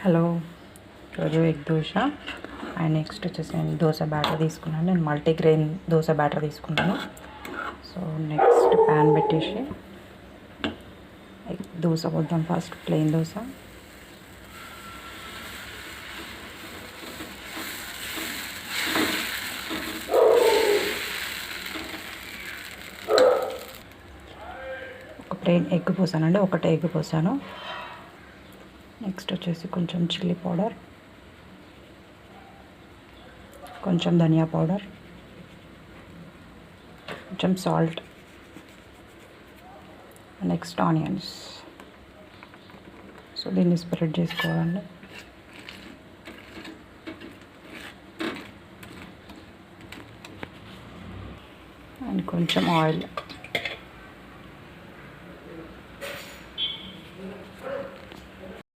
Hello, రోజు egg dosa and next వచ్చేసి నేను దోశ బ్యాటర్ తీసుకున్నాను. నేను మల్టీగ్రెయిన్ దోశ బ్యాటర్ తీసుకున్నాను. సో నెక్స్ట్ ప్యాన్ పెట్టేసి ఎగ్ దోశ పోద్దాం. ఫస్ట్ ప్లెయిన్ దోశ, ఒక ప్లెయిన్ ఎగ్ పోసానండి, ఒకటే ఎగ్ పోసాను. నెక్స్ట్ వచ్చేసి కొంచెం చిల్లీ పౌడర్, కొంచెం ధనియా పౌడర్, కొంచెం సాల్ట్, నెక్స్ట్ ఆనియన్స్. సో దీన్ని స్ప్రెడ్ చేసుకోవాలండి. అండ్ కొంచెం ఆయిల్.